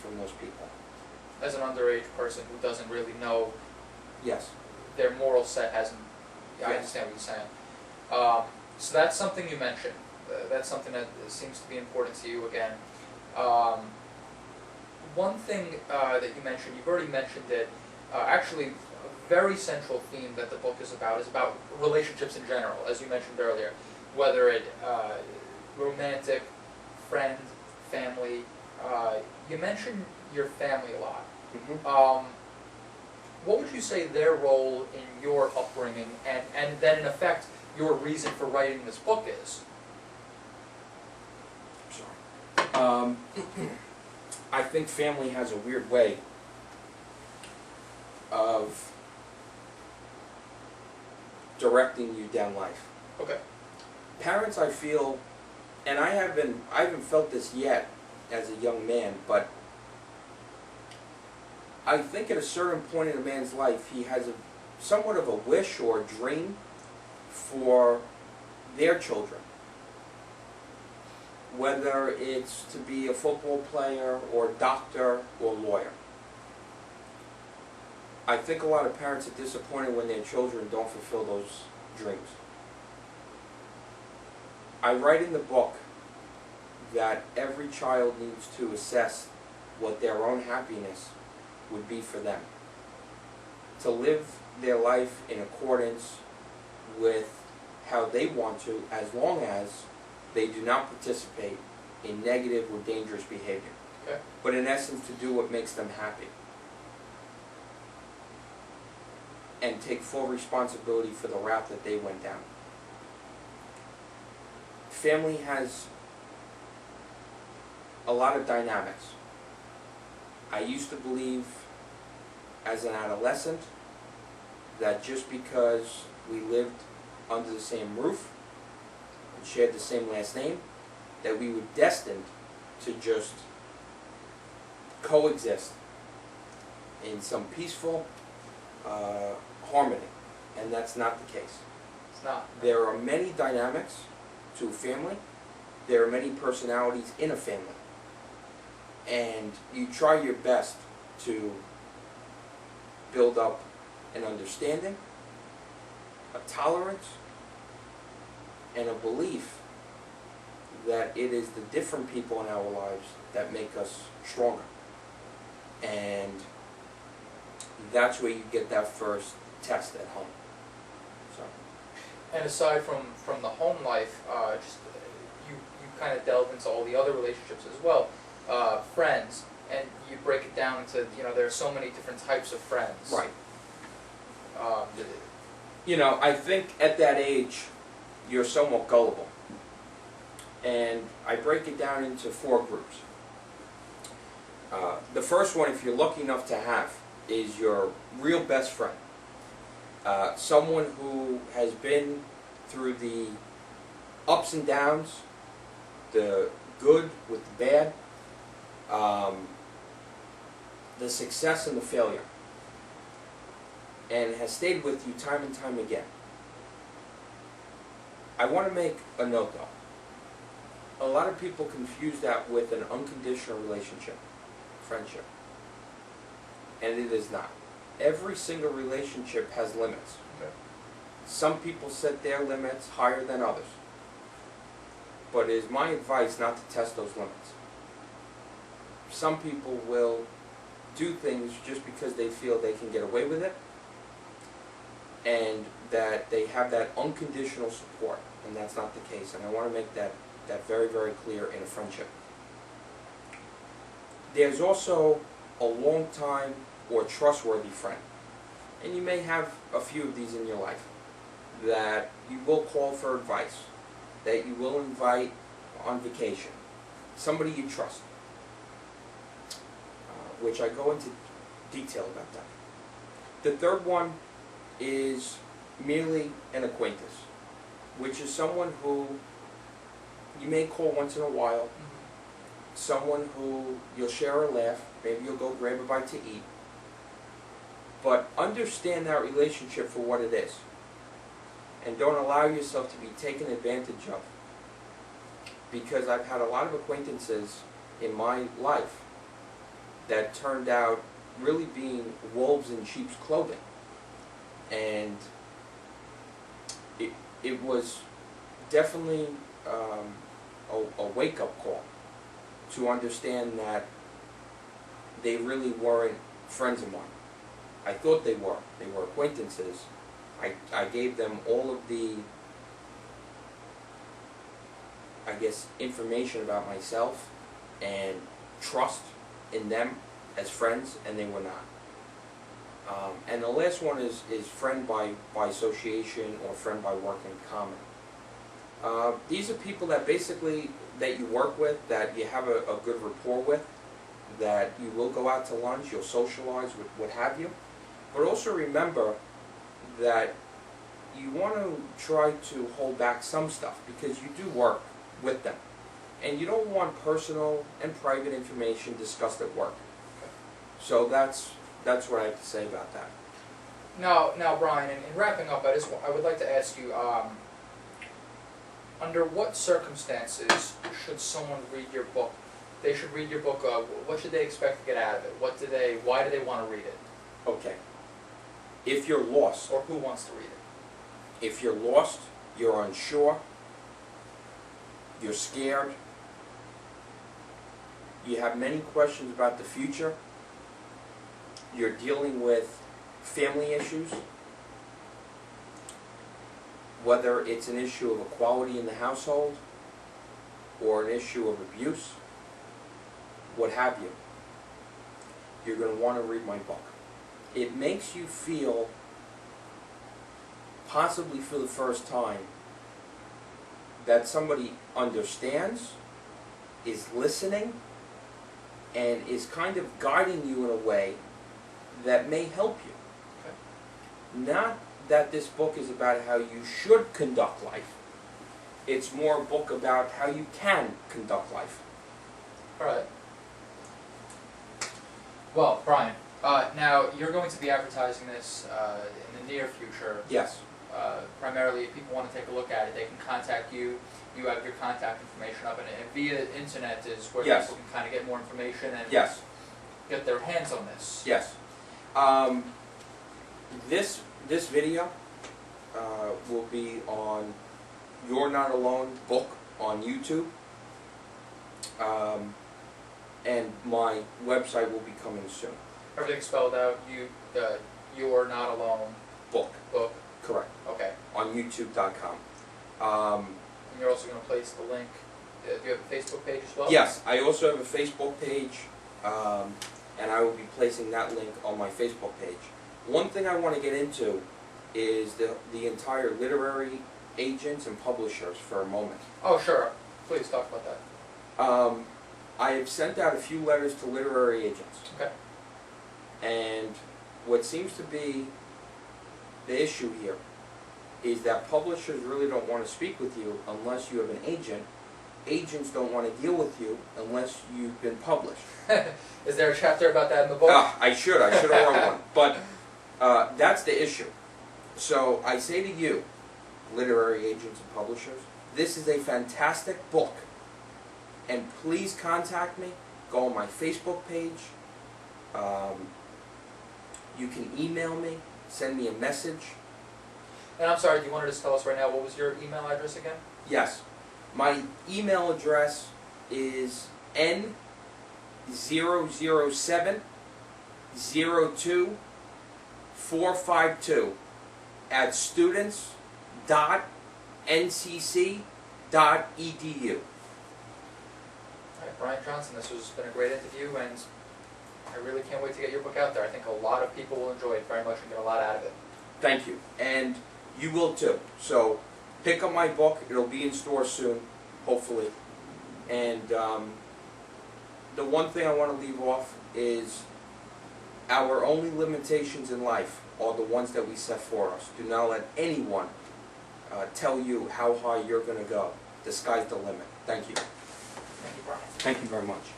from those people. As an underage person who doesn't really know Yes. their moral set hasn't. I Yes. understand what you're saying. So that's something you mentioned. That's something that seems to be important to you again. One thing that you mentioned, you've already mentioned it. Actually, a very central theme that the book is about relationships in general, as you mentioned earlier, whether it romantic, friend, family. You mentioned your family a lot. Mm-hmm. What would you say their role in your upbringing, and then in effect your reason for writing this book is? Sorry. I think family has a weird way of directing you down life. Okay. Parents, I feel, and I haven't felt this yet as a young man, but I think at a certain point in a man's life, he has somewhat of a wish or a dream for their children. Whether it's to be a football player or doctor or lawyer. I think a lot of parents are disappointed when their children don't fulfill those dreams. I write in the book that every child needs to assess what their own happiness would be for them. To live their life in accordance with how they want to, as long as they do not participate in negative or dangerous behavior. Okay. But in essence, to do what makes them happy. And take full responsibility for the route that they went down. Family has a lot of dynamics. I used to believe as an adolescent that just because we lived under the same roof and shared the same last name, that we were destined to just coexist in some peaceful harmony, and that's not the case. It's not. There are many dynamics to a family. There are many personalities in a family. And you try your best to build up an understanding, a tolerance, and a belief that it is the different people in our lives that make us stronger. And that's where you get that first test at home. So. And aside from the home life, just you kind of delve into all the other relationships as well, friends, and you break it down into, there are so many different types of friends. Right. I think at that age, you're somewhat gullible. And I break it down into 4 groups. The first one, if you're lucky enough to have, is your real best friend. Someone who has been through the ups and downs, the good with the bad, the success and the failure, and has stayed with you time and time again. I want to make a note though. A lot of people confuse that with an unconditional relationship, friendship. And it is not. Every single relationship has limits. Okay. Some people set their limits higher than others. But it is my advice not to test those limits. Some people will do things just because they feel they can get away with it, and that they have that unconditional support, and that's not the case. And I want to make that very, very clear in a friendship. There's also a long time or trustworthy friend. And you may have a few of these in your life that you will call for advice, that you will invite on vacation, somebody you trust, which I go into detail about that. The third one is merely an acquaintance, which is someone who you may call once in a while, someone who you'll share a laugh, maybe you'll go grab a bite to eat, but understand that relationship for what it is, and don't allow yourself to be taken advantage of. Because I've had a lot of acquaintances in my life that turned out really being wolves in sheep's clothing. And it was definitely a wake-up call to understand that they really weren't friends of mine. I thought they were. They were acquaintances. I gave them all of the, I guess, information about myself and trust in them as friends, and they were not. And the last one is friend by association or friend by work in common. These are people that basically, that you work with, that you have a good rapport with, that you will go out to lunch, you'll socialize with, what have you. But also remember that you want to try to hold back some stuff, because you do work with them. And you don't want personal and private information discussed at work. So that's what I have to say about that. Now, Brian, in wrapping up, I would like to ask you, under what circumstances should someone read your book? They should read your book. What should they expect to get out of it? Why do they want to read it? Okay. If you're lost, Or who wants to read it? if you're lost, you're unsure, you're scared, you have many questions about the future, you're dealing with family issues, whether it's an issue of equality in the household or an issue of abuse, what have you, you're going to want to read my book. It makes you feel, possibly for the first time, that somebody understands, is listening, and is kind of guiding you in a way that may help you. Okay. Not that this book is about how you should conduct life. It's more a book about how you can conduct life. All right. Well, Brian, now you're going to be advertising this in the near future. Yes. Primarily, if people want to take a look at it, they can contact you. You have your contact information up, and via internet is where Yes. people can kind of get more information and Yes. get their hands on this. Yes. This video will be on You're Not Alone book on YouTube, and my website will be coming soon. Everything's spelled out. You're Not Alone Book. book. Correct. Okay. On YouTube.com. And you're also going to place the link. Do you have a Facebook page as well? Yes, I also have a Facebook page, and I will be placing that link on my Facebook page. One thing I want to get into is the entire literary agents and publishers for a moment. Oh, sure. Please talk about that. I have sent out a few letters to literary agents. Okay. And what seems to be the issue here is that publishers really don't want to speak with you unless you have an agent. Agents don't want to deal with you unless you've been published. Is there a chapter about that in the book? I should have wrote one. But that's the issue. So I say to you, literary agents and publishers, this is a fantastic book. And please contact me. Go on my Facebook page. You can email me. Send me a message. And I'm sorry, do you want to just tell us right now, what was your email address again? Yes. My email address is n00702 @students.ncc.edu. All right, Brian Johnson, this has been a great interview, and I really can't wait to get your book out there. I think a lot of people will enjoy it very much and get a lot out of it. Thank you. And you will too. So pick up my book. It'll be in stores soon, hopefully. And the one thing I want to leave off is our only limitations in life are the ones that we set for us. Do not let anyone tell you how high you're going to go. The sky's the limit. Thank you. Thank you, Brian. Thank you very much.